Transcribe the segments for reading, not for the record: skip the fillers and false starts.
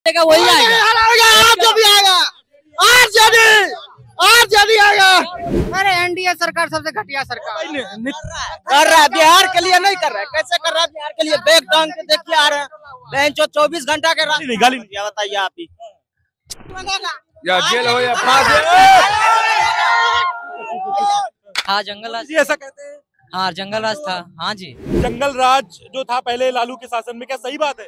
वही आएगा। आरजेडी आएगा। अरे एनडीए सरकार सबसे घटिया सरकार कर रहा है, बिहार के लिए नहीं कर रहा है। कैसे कर रहा है बिहार के लिए? बैग टांग के देखिए आ रहे हैं 24 घंटा के गाली बताइए आप ही। या जेल हो या फांसी। हाँ जंगल राज, ऐसा कहते हैं। हाँ जंगल राज था। हाँ जी, जंगल राज जो था पहले लालू के शासन में, क्या सही बात है?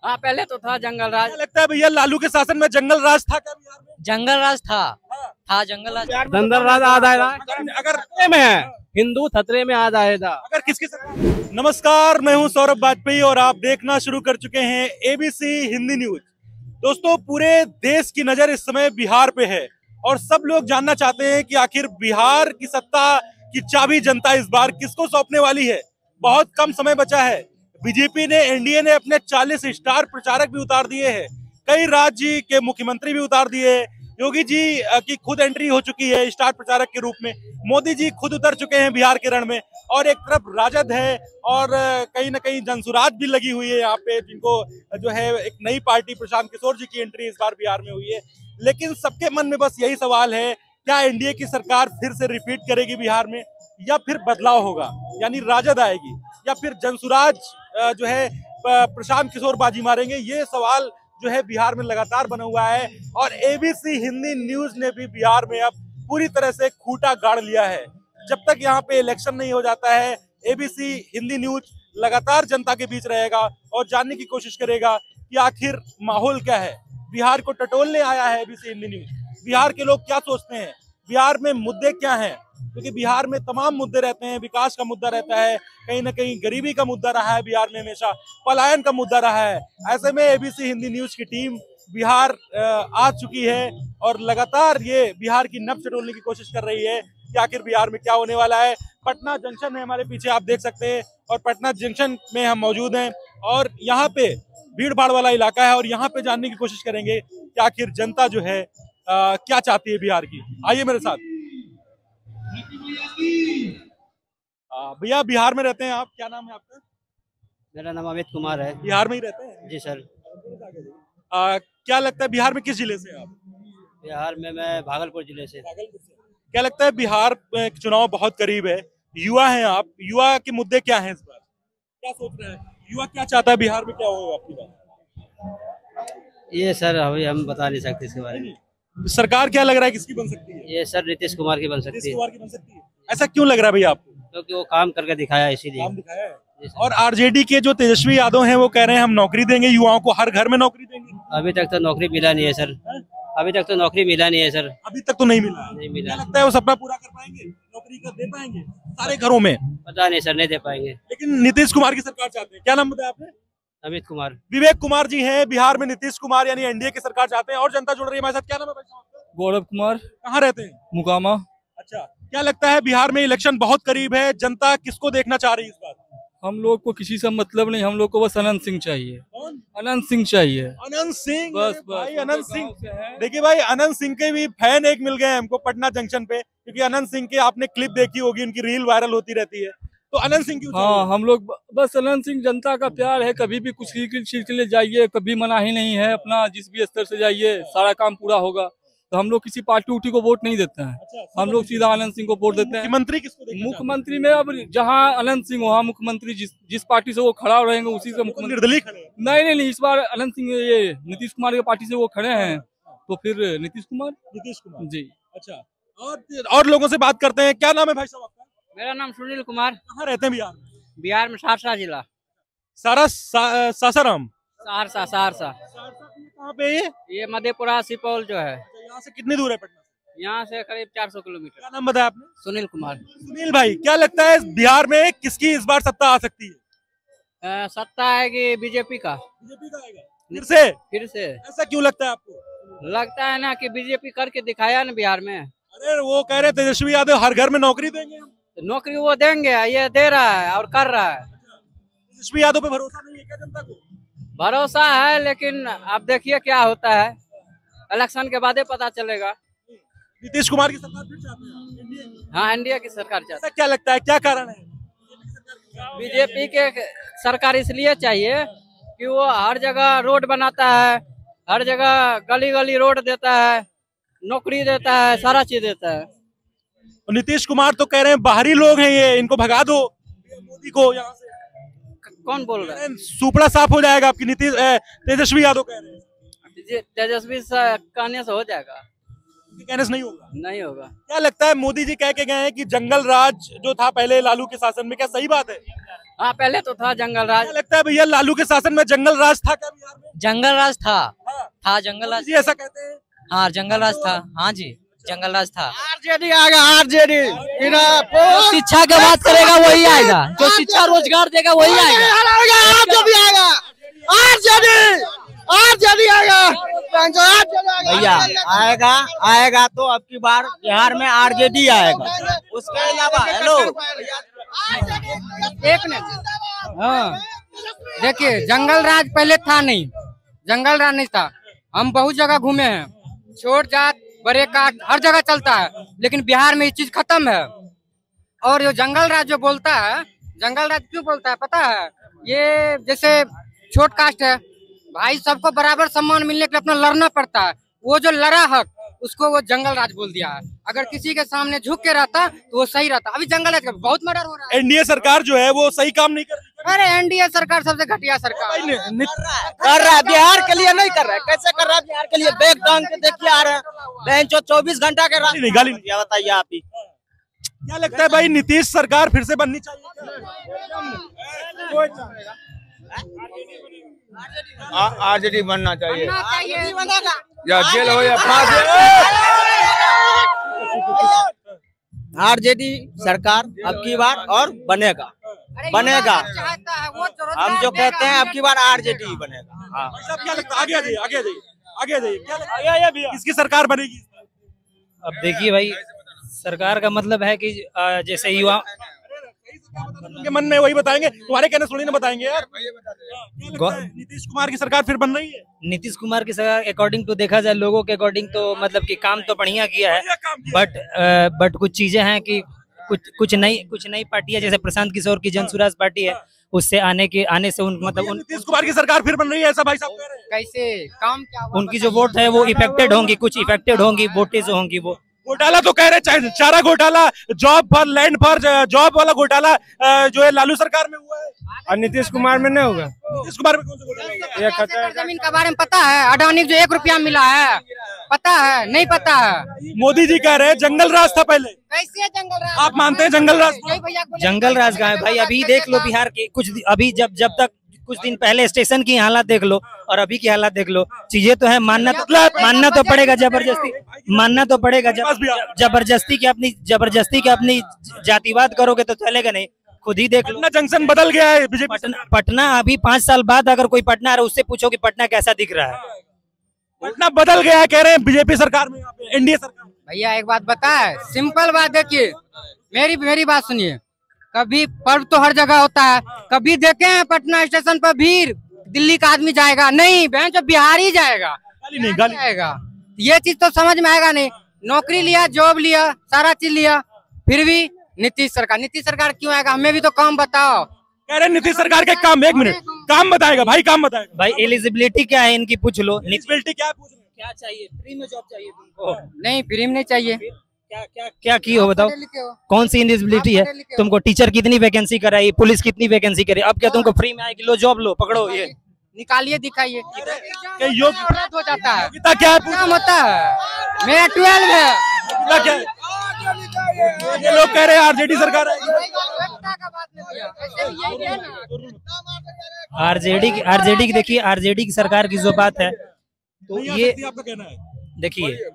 हाँ पहले तो था जंगल राज। क्या लगता है भैया लालू के शासन में जंगल राज था क्या बिहार में? जंगल राज था जंगल राज। जंगल राज आ जाएगा। अगर खतरे में है, हिंदू खतरे में आ जाएगा। अगर किसकी सरकार। नमस्कार, मैं हूं सौरभ वाजपेयी और आप देखना शुरू कर चुके हैं एबीसी हिंदी न्यूज। दोस्तों, पूरे देश की नजर इस समय बिहार पे है और सब लोग जानना चाहते हैं कि आखिर बिहार की सत्ता की चाबी जनता इस बार किसको सौंपने वाली है। बहुत कम समय बचा है। बीजेपी ने, एनडीए ने अपने 40 स्टार प्रचारक भी उतार दिए हैं, कई राज्य के मुख्यमंत्री भी उतार दिए हैं। योगी जी की खुद एंट्री हो चुकी है स्टार प्रचारक के रूप में। मोदी जी खुद उतर चुके हैं बिहार के रण में और एक तरफ राजद है और कहीं ना कहीं जनसुराज भी लगी हुई है यहाँ पे, जिनको जो है एक नई पार्टी प्रशांत किशोर जी की एंट्री इस बार बिहार में हुई है। लेकिन सबके मन में बस यही सवाल है, क्या एनडीए की सरकार फिर से रिपीट करेगी बिहार में या फिर बदलाव होगा, यानी राजद आएगी या फिर जनसुराज जो है प्रशांत किशोर बाजी मारेंगे? ये सवाल जो है बिहार में लगातार बना हुआ है और एबीसी हिंदी न्यूज ने भी बिहार में अब पूरी तरह से खूंटा गाड़ लिया है। जब तक यहाँ पे इलेक्शन नहीं हो जाता है, एबीसी हिंदी न्यूज लगातार जनता के बीच रहेगा और जानने की कोशिश करेगा कि आखिर माहौल क्या है। बिहार को टटोलने आया है एबीसी हिंदी न्यूज। बिहार के लोग क्या सोचते हैं, बिहार में मुद्दे क्या हैं, क्योंकि बिहार में तमाम मुद्दे रहते हैं। विकास का मुद्दा रहता है, कहीं ना कहीं गरीबी का मुद्दा रहा है बिहार में, हमेशा पलायन का मुद्दा रहा है। ऐसे में एबीसी हिंदी न्यूज की टीम बिहार आ चुकी है और लगातार ये बिहार की नब्ज टटोलने की कोशिश कर रही है कि आखिर बिहार में क्या होने वाला है। पटना जंक्शन है हमारे पीछे, आप देख सकते हैं, और पटना जंक्शन में हम मौजूद हैं और यहाँ पे भीड़ भाड़ वाला इलाका है और यहाँ पे जानने की कोशिश करेंगे कि आखिर जनता जो है क्या चाहती है बिहार की। आइए मेरे साथ। भैया बिहार में रहते हैं आप, क्या नाम है आपका? मेरा नाम अमित कुमार है। बिहार में ही रहते हैं? जी सर। क्या लगता है बिहार में किस जिले से आप? बिहार में मैं भागलपुर जिले से। भागलपुर से। क्या लगता है बिहार में चुनाव बहुत करीब है, युवा हैं आप, युवा के मुद्दे क्या हैं इस बार? क्या सोच रहे हैं युवा, क्या चाहता है बिहार में, क्या होगा आपकी बात? ये सर अभी हम बता नहीं सकते इसके बारे में। सरकार क्या लग रहा है किसकी बन सकती है? ये सर नीतीश कुमार की बन सकती है। नीतीश कुमार की बन सकती है। ऐसा क्यों लग रहा है भैया आपको? क्योंकि वो काम करके दिखाया, इसीलिए काम दिखाया है। और आरजेडी के जो तेजस्वी यादव हैं वो कह रहे हैं हम नौकरी देंगे युवाओं को, हर घर में नौकरी देंगे। अभी तक तो नौकरी मिला नहीं है सर। अभी तक तो नौकरी मिला नहीं है सर। अभी तक तो नहीं मिला। नहीं मिला। क्या लगता है वो सपना पूरा कर पाएंगे, नौकरी कर दे पाएंगे सारे घरों में? पता नहीं सर, नहीं दे पाएंगे। लेकिन नीतीश कुमार की सरकार चाहते हैं। क्या नाम बताया आपने? अमित कुमार। विवेक कुमार जी हैं बिहार में, नीतीश कुमार यानी एनडीए की सरकार चाहते हैं और जनता जुड़ रही है हमारे साथ। क्या नाम है भाई साहब? गौरव कुमार। कहाँ रहते हैं? मुकामा। अच्छा, क्या लगता है बिहार में इलेक्शन बहुत करीब है, जनता किसको देखना चाह रही है इस बार? हम लोग को किसी से मतलब नहीं, हम लोग को बस अनंत सिंह चाहिए। कौन? अनंत सिंह चाहिए। अनंत सिंह। बस भाई बस अनंत सिंह। देखिए भाई, अनंत सिंह के भी फैन एक मिल गए हमको पटना जंक्शन पे, क्योंकि अनंत सिंह के आपने क्लिप देखी होगी, उनकी रील वायरल होती रहती है। तो अनंत सिंह क्यों? हाँ, हम लोग बस अनंत सिंह, जनता का प्यार है। कभी भी कुछ चीज के लिए जाइए, कभी मना ही नहीं है। अपना जिस भी स्तर से जाइए सारा काम पूरा होगा। तो हम लोग किसी पार्टी उठी को वोट नहीं देते हैं। अच्छा, हम लोग सीधा अनंत सिंह को वोट देते हैं। मुख्यमंत्री किसको? मुख्यमंत्री में अब जहाँ अनंत सिंह वहाँ मुख्यमंत्री, जिस पार्टी से वो खड़ा रहेंगे उसी से मुख्यमंत्री। निर्दलीय खड़े? नहीं, इस बार अनंत सिंह ये नीतीश कुमार की पार्टी से वो खड़े हैं, तो फिर नीतीश कुमार जी। अच्छा, और लोगों से बात करते हैं। क्या नाम है भाई साहब आपका? मेरा नाम सुनील कुमार। कहाँ रहते हैं बिहार में? बिहार में सहरसा जिला। सासाराम। सहरसा। कहाँ पे ये मधेपुरा सुपौल जो है। यहाँ से कितनी दूर है पटना से? यहाँ से करीब 400 किलोमीटर। क्या नाम बताया आपने? सुनील कुमार। सुनील भाई, क्या लगता है बिहार में किसकी इस बार सत्ता आ सकती है? सत्ता आएगी बीजेपी का। बीजेपी का आएगा फिर से? ऐसा क्यों लगता है आपको? लगता है ना कि बीजेपी करके दिखाया ना बिहार में। अरे वो कह रहे तेजस्वी यादव हर घर में नौकरी देंगे हम। नौकरी वो देंगे, ये दे रहा है और कर रहा है। तेजस्वी यादव पे भरोसा नहीं है क्या जनता को? भरोसा है, लेकिन अब देखिए क्या होता है, इलेक्शन के बाद ही पता चलेगा। नीतीश कुमार की सरकार फिर चाहते हैं? हाँ, एनडीए की सरकार चाहते हैं। क्या लगता है क्या कारण है? बीजेपी के सरकार इसलिए चाहिए कि वो हर जगह रोड बनाता है, हर जगह गली गली रोड देता है, नौकरी देता है, सारा चीज देता है। और नीतीश कुमार तो कह रहे हैं बाहरी लोग हैं ये, इनको भगा दो मोदी को यहाँ से। कौन बोल रहा है? सुपड़ा साफ हो जाएगा आपकी। नीतीश तेजस्वी यादव कह रहे हैं। तेजस्वी कहने से हो जाएगा? कहने से नहीं होगा। नहीं होगा। क्या लगता है, मोदी जी कह के गए हैं कि जंगल राज जो था पहले लालू के शासन में, क्या सही बात है? हाँ, पहले तो था जंगल राज। क्या लगता है भैया, लालू के शासन में जंगल राज था क्या बिहार में? जंगल राज था। हाँ। था जंगल राज। जी ऐसा कहते हैं। हाँ जंगल राज था। हाँ जी जंगल राज था। आरजेडी आएगा, आरजेडी। जो शिक्षा की बात करेगा वही आएगा, जो शिक्षा रोजगार देगा वही आएगा। आरजेडी आएगा, आरजेडी, आरजेडी आएगा भैया। आएगा आएगा तो अब की बार बिहार में आरजेडी आएगा। उसके अलावा हेलो एक मिनट। हाँ देखिए, जंगल राज पहले था नहीं, जंगल राज नहीं था। हम बहुत जगह घूमे हैं, छोट जात बड़े काट हर जगह चलता है, लेकिन बिहार में ये चीज खत्म है। और ये जंगल राज जो बोलता है, जंगल राज क्यों बोलता है पता है? ये जैसे छोट कास्ट है भाई, सबको बराबर सम्मान मिलने के लिए अपना लड़ना पड़ता है। वो जो लड़ा हक, उसको वो जंगल राज बोल दिया है। अगर किसी के सामने झुक के रहता तो वो सही रहता। अभी जंगल राज का बहुत मर्डर हो रहा है। एनडीए सरकार जो है वो सही काम नहीं कर रही। अरे एनडीए सरकार सबसे घटिया सरकार कर रहा है, बिहार के लिए नहीं कर रहा है। कैसे कर रहा है बिहार के लिए? बैग टांग के देखिए आ रहे हैं, बहन 24 घंटा के रास्ते। गाली क्या बताइए आप ही? क्या लगता है भाई, नीतीश सरकार फिर से बननी चाहिए? आरजेडी बनना चाहिए, बनेगा। या जेल हो या फांसी। आरजेडी सरकार अब की बार और बनेगा, बनेगा। हम जो कहते हैं अब की बार आरजेडी बनेगा। हाँ। सब क्या लगता है? आगे आ जाइए, आगे आ जाइए, आगे आ जाइए। क्या लगता है किसकी सरकार बनेगी? अब देखिए भाई, सरकार का मतलब है कि जैसे युवा उनके मन में वही बताएंगे, तुम्हारे कहने थोड़ी ना बताएंगे यार। नीतीश कुमार की सरकार फिर बन रही है? नीतीश कुमार की सरकार अकॉर्डिंग टू देखा जाए, लोगों के अकॉर्डिंग तो मतलब कि काम तो बढ़िया किया है, बट कुछ चीजें हैं कि कुछ नई पार्टियां, जैसे प्रशांत किशोर की जन स्वराज पार्टी है, उससे आने से उन मतलब नीतीश कुमार की सरकार फिर बन रही है, ऐसा भाई साहब कह रहे हैं। कैसे काम क्या? उनकी जो वोट है वो इफेक्टेड होंगी, कुछ इफेक्टेड होंगी, वोटें जो होंगी वो। घोटाला तो कह रहे, चारा घोटाला, जॉब पर लैंड पर जॉब वाला घोटाला जो है लालू सरकार में हुआ है, और नीतीश कुमार में नहीं होगा। नीतीश कुमार में कौन सा घोटाला? जमीन के बारे में पता है? अडानी को जो 1 रुपया मिला है पता है? नहीं पता है। मोदी जी कह रहे हैं जंगल राज था पहले। कैसे जंगल राज? आप मानते हैं जंगल राज? जंगल राज का है भाई। अभी देख लो बिहार के कुछ, अभी जब तक कुछ दिन पहले स्टेशन की हालत देख लो और अभी की हालत देख लो। चीजें तो है, मानना तो पड़ेगा, जबरदस्ती मानना तो पड़ेगा। जबरदस्ती की अपनी जातिवाद करोगे तो चलेगा नहीं। खुद ही देख लो, पटना जंक्शन बदल गया है। पटना अभी 5 साल बाद अगर कोई पटना आ रहा है, उससे पूछो कि पटना कैसा दिख रहा है। पटना बदल गया है, कह रहे हैं बीजेपी सरकार में, एनडीए सरकार। भैया एक बात बताए, सिंपल बात देखिए, मेरी बात सुनिए। कभी पर्व तो हर जगह होता है, कभी देखे हैं पटना स्टेशन पर भीड़? दिल्ली का आदमी जाएगा नहीं, बहन जो बिहारी जाएगा। गाली जाएगा। ये चीज तो समझ में आएगा नहीं। नौकरी लिया, जॉब लिया, सारा चीज लिया, फिर भी नीतीश सरकार क्यों आएगा? हमें भी तो काम बताओ। कह रहे नीतीश सरकार के काम, 1 मिनट, काम बताएगा भाई, काम बताएगा भाई। एलिजिबिलिटी क्या है इनकी पूछ लो। एलिजिबिलिटी क्या पूछ रहे हैं? क्या चाहिए? फ्री में जॉब चाहिए तुमको? नहीं, फ्री में नहीं चाहिए। क्या की हो बताओ? कौन सी एलिजिबिलिटी है? तुमको टीचर कितनी वैकेंसी कराई, पुलिस कितनी वैकेंसी करे? अब क्या तुमको फ्री में आएगी? लो जॉब लो, पकड़ो, ये निकालिए, दिखाइए। योग्य हो जाता है क्या काम होता है। मेरा 12 है। क्या ये लोग कह रहे हैं आरजेडी सरकार है। आरजेडी की देखिए, आरजेडी की सरकार की जो बात है तो ये आपका कहना है, देखिए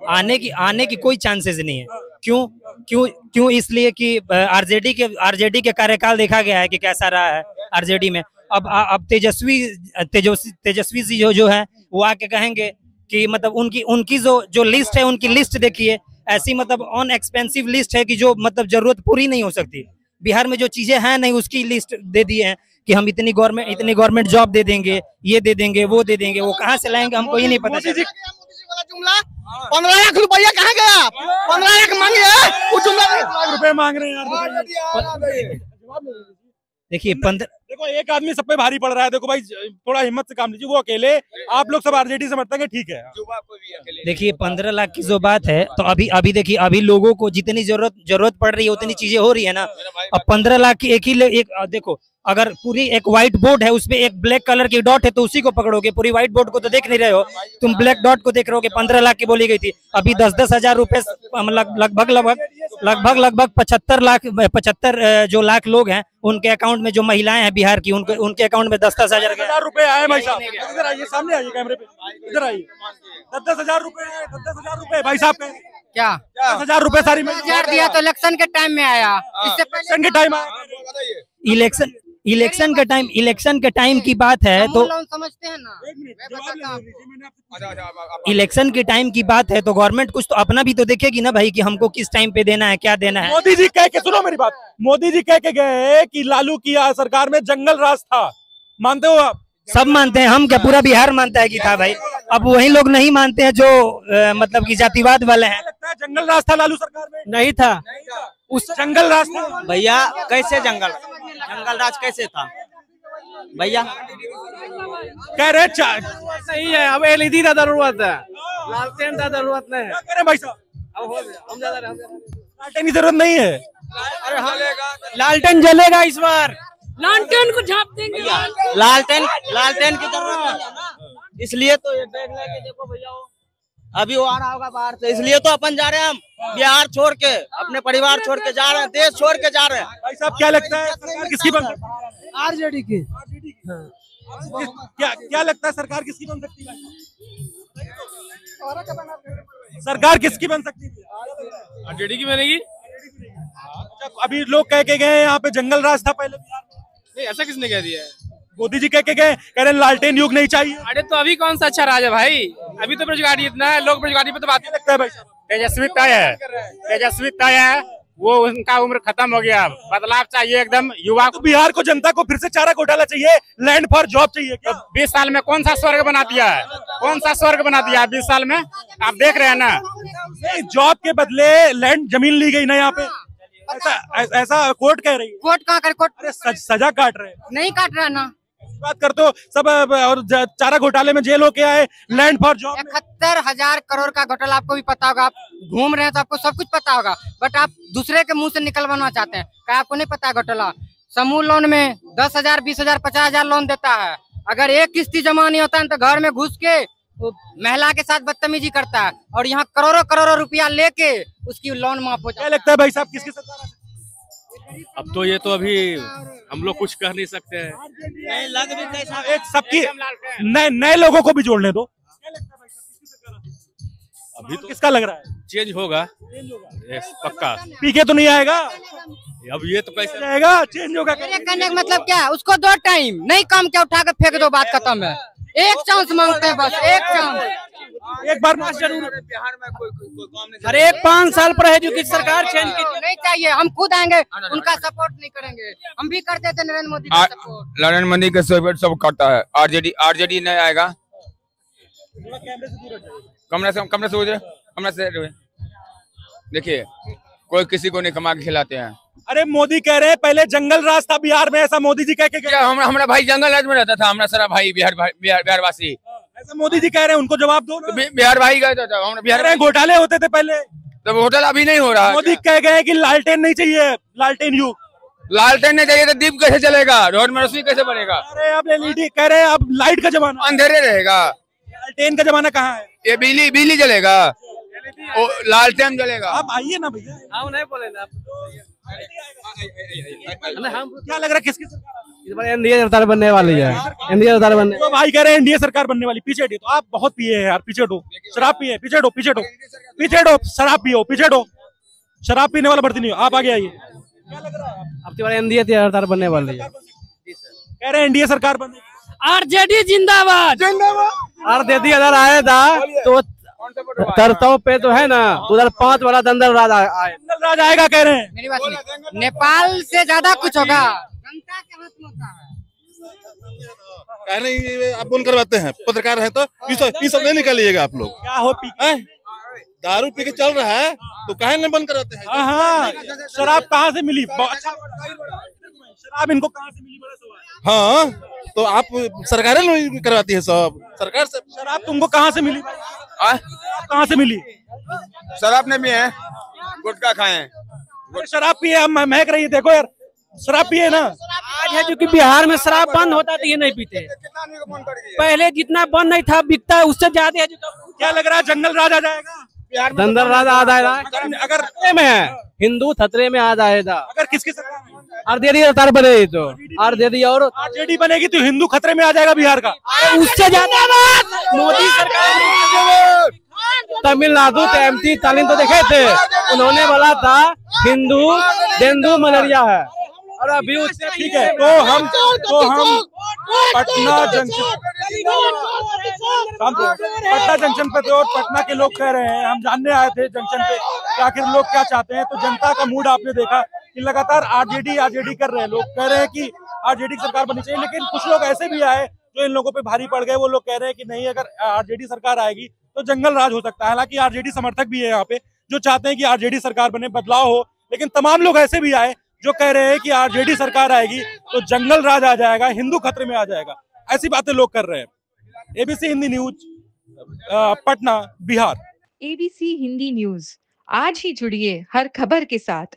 आने की कोई चांसेस नहीं है। क्यों? इसलिए कि आरजेडी के कार्यकाल देखा गया है कि कैसा रहा है आरजेडी में। अब तेजस्वी जी जो है वो आके कहेंगे कि मतलब उनकी जो लिस्ट है, उनकी लिस्ट देखिए, ऐसी मतलब ऑन एक्सपेंसिव लिस्ट है कि जो मतलब जरूरत पूरी नहीं हो सकती। बिहार में जो चीजें हैं नहीं, उसकी लिस्ट दे दी है कि हम इतनी गवर्नमेंट जॉब दे देंगे, ये दे देंगे, वो दे देंगे। वो कहाँ से लाएंगे हमको ये नहीं पता। 15 लाख रुपया कहाँ गया? 15 लाख मांगे, वो जुमला 1 लाख रुपए मांग रहे हैं यार। देखिए देखो एक आदमी सब पे भारी पड़ रहा है, देखो भाई थोड़ा हिम्मत से काम लीजिए, वो अकेले, आप लोग सब आरजेडी समझते हैं, ठीक है। देखिए 15 लाख की जो बात है, तो अभी देखिए अभी लोगों को जितनी जरूरत पड़ रही है उतनी चीजें हो रही है ना। अब 15 लाख की एक देखो, अगर पूरी एक व्हाइट बोर्ड है उसपे एक ब्लैक कलर की डॉट है तो उसी को पकड़ोगे, पूरी व्हाइट बोर्ड को तो देख नहीं रहे हो तुम, ब्लैक डॉट को देख रहे हो। 15 लाख की बोली गई थी, अभी 10-10 हजार रुपए लगभग 75 जो लाख लोग हैं उनके अकाउंट में, जो महिलाएं हैं बिहार की, उनके अकाउंट में 10-10 हजार रुपए आए। भाई साहब इधर आइए, सामने आइए कैमरे पे, इधर आइए। 10-10 हजार रुपए, 10-10 हजार रुपए भाई साहब क्या 10 हजार रुपए सारी 1000 दिया तो इलेक्शन के टाइम में आया, इससे इलेक्शन के टाइम इलेक्शन के टाइम की बात है तो समझते हैं ना, इलेक्शन के टाइम की बात है तो गवर्नमेंट कुछ तो अपना भी तो देखेगी ना भाई, कि हमको किस टाइम पे देना है, क्या देना है। मोदी जी कह के, सुनो मेरी बात, मोदी जी कह के गए कि लालू की सरकार में जंगल राज था, मानते हो आप? सब मानते हैं, हम क्या पूरा बिहार मानता है कि था भाई। अब वही लोग नहीं मानते हैं जो मतलब कि जातिवाद वाले हैं। लगता है जंगल राज था लालू सरकार में? नहीं था, उस जंगल राज था भैया। कैसे जंगल राज कैसे था भैया? कह रहे सही है, अब एलईडी का जरूरत है, लालटेन का जरूरत नहीं है। क्या करें भाई साहब, हम ज्यादा लालटेन की जरूरत नहीं है। अरे हाँ, लालटेन जलेगा इस बार, लालटेन को झाप देंगे। लालटेन की जरूरत है, इसलिए तो ये बैग लेके देखो भैया, अभी वो आ रहा होगा बाहर से, इसलिए तो अपन जा रहे हैं, हम बिहार छोड़ के, अपने परिवार छोड़ के जा रहे हैं, देश छोड़ के जा रहे हैं। भाई साहब क्या लगता है सरकार किसकी बन सकती है? आरजेडी की। क्या लगता है सरकार किसकी बन सकती है? सरकार किसकी बन सकती है? आरजेडी की बनेगी। अभी लोग कह के गए यहाँ पे जंगल राज था पहले बिहार में। नहीं, ऐसा किसने कह दिया है? मोदी जी कह के गए, कह रहे लालटेन युग नहीं चाहिए। अरे तो अभी कौन सा अच्छा राज है भाई, अभी तो बेरोजगारी इतना है, लोग बेरोजगारी पे तो बात नहीं लगता है भाई साहब। तेजस्वी तय है, वो उनका उम्र खत्म हो गया, बदलाव चाहिए एकदम युवा तो बिहार को, जनता को फिर से चारा घोटाला चाहिए, लैंड फॉर जॉब चाहिए क्या? 20 साल में कौन सा स्वर्ग बना दिया है, 20 साल में आप देख रहे हैं ना। जॉब के बदले लैंड जमीन ली गई ना यहाँ पे, ऐसा कोर्ट कह रही है। कोर्ट कहाँ कर, कोर्ट अरे सजा काट रहे हैं, नहीं काट रहा ना, बात करते हो सब, और चारा घोटाले में जेल होके आए, लैंड फॉर जॉब 71,000 करोड़ का घोटाला आपको भी पता होगा, आप घूम रहे हैं तो आपको सब कुछ पता होगा, बट आप दूसरे के मुंह से निकलवाना चाहते हैं। क्या आपको नहीं पता है घोटाला? समूह लोन में 10,000, 20,000, 50,000 लोन देता है, अगर एक किस्ती जमा नहीं होता है तो घर में घुस के महिला के साथ बदतमीजी करता है, और यहाँ करोड़ों रुपया लेके उसकी लोन माफ हो जाता है। क्या लगता है भाई साहब किसकी सरकार? अब तो ये तो अभी हम लोग कुछ कह नहीं सकते हैं। नहीं लग भी कैसा, एक सबकी नए लोगों को भी जोड़ने दो। अभी तो किसका लग रहा है चेंज होगा, पक्का। पीके तो नहीं आएगा, अब ये तो कैसे आएगा, चेंज होगा। मेरे कहने का मतलब क्या है, उसको 2 टाइम नहीं काम क्या उठा के फेंक दो, बात खत्म है। एक चांस मांगते हैं बस, एक चांस, एक बार जरूर। बिहार में कोई काम नहीं। अरे 5 साल पर है जो कि सरकार चेंज की नहीं चाहिए, हम खुद आएंगे, उनका सपोर्ट नहीं करेंगे, हम भी करते थे नरेंद्र मोदी का सपोर्ट। नरेंद्र मोदी का सपोर्ट सब करता है, आरजेडी नहीं आएगा। कमरे से देखिए, कोई किसी को नहीं कमा के खिलाते हैं। अरे मोदी कह रहे हैं पहले जंगल राज था बिहार में, ऐसा मोदी जी कह के गए। हमारा भाई जंगल राज में रहता था, हमारा सारा भाई बिहार वासी। ऐसा मोदी जी कह रहे हैं, उनको जवाब दो ना। बिहार भाई गए था, हम बिहार में घोटाले होते थे पहले, तो घोटाला अभी नहीं हो रहा। मोदी कह गए कि लालटेन नहीं चाहिए, लालटेन युग। लालटेन नहीं चाहिए तो दीप कैसे चलेगा, रोड में रोशनी कैसे बनेगा? अरे अब एलईडी कह रहे हैं, अब लाइट का जमाना, अंधेरे रहेगा। लालटेन का जमाना कहाँ है? ये बिजली जलेगा, लालटेन जलेगा। आप आइए ना भैया, हम नहीं बोले ना। क्या लग रहा है किसकी सरकार? एनडीए सरकार बनने वाली है, एनडीए सरकार बनने। तो भाई कह रहे हैं एनडीए सरकार बनने वाली। पीछे हटो, आप बहुत पिए हैं यार, पीछे हटो, शराब पिए, पीछे हटो, शराब पियो, पीछे हटो, शराब पीने वाला भर्ती नहीं हो, आप आगे आइए। क्या लग रहा है अब की बार एनडीए सरकार बनने वाली है, कह रहे हैं एनडीए सरकार बने। आरजेडी जिंदाबाद। आरजेडी अगर आया था तो तरतों पे तो है ना 2005 वाला दंगल राज आएगा, कह रहे हैं। मेरी बात सुनिए, नेपाल से ज्यादा कुछ होगा, जनता के हाथ में होता है। कह नहीं, आप बंद करवाते हैं, पत्रकार है तो ये सब नहीं निकालिएगा आप लोग। क्या हो दारू पी के चल रहा है तो कहे नहीं बंद कराते हैं? हाँ, शराब कहाँ से मिली? शराब इनको कहाँ से मिली, बड़ा सवाल। हाँ तो आप सरकारें लोग करवाती है सब, सरकार से। शराब तुमको कहाँ से मिली? कहाँ से मिली? शराब नहीं पिए हैं, गुटखा खाए हैं। शराब पिए, हम महक रही है, देखो यार शराब पिए ना। आज है जो कि बिहार में शराब बंद होता तो ये नहीं पीते, पहले जितना बंद नहीं था बिकता है उससे ज्यादा है। क्या लग रहा है जंगल राज आ जाएगा? जंगल राज आ जाएगा, अगर खतरे में है, हिंदू खतरे में आ जाएगा। अगर किसकी सरकार आरजेडी सरकार बनेगी तो आरजेडी और आरजेडी बनेगी तो हिंदू खतरे में आ जाएगा बिहार का। उससे ज्यादा मोदी सरकार। तमिलनाडु एमपी तालीम तो देखे थे, उन्होंने बोला था हिंदू डेंगू मलेरिया है, और अभी उससे ठीक है। तो हम पटना जंक्शन पे थे और पटना के लोग कह रहे हैं, हम जानने आए थे जंक्शन पे कि आखिर लोग क्या चाहते हैं। तो जनता का मूड आपने देखा कि लगातार आरजेडी कर रहे हैं। लोग कह रहे हैं कि आरजेडी की सरकार बननी चाहिए, लेकिन कुछ लोग ऐसे भी आए जो इन लोगों पे भारी पड़ गए। वो लोग कह रहे हैं कि नहीं, अगर आरजेडी सरकार आएगी तो जंगल राज हो सकता है। हालांकि आरजेडी समर्थक भी है यहाँ पे जो चाहते हैं कि आरजेडी सरकार बने, बदलाव हो, लेकिन तमाम लोग ऐसे भी आए जो कह रहे हैं कि आरजेडी सरकार आएगी तो जंगल राज आ जाएगा, हिंदू खतरे में आ जाएगा। ऐसी बातें लोग कर रहे हैं। ABC Hindi news, Patna, Bihar. ABC Hindi news, आज ही जुड़िए हर खबर के साथ।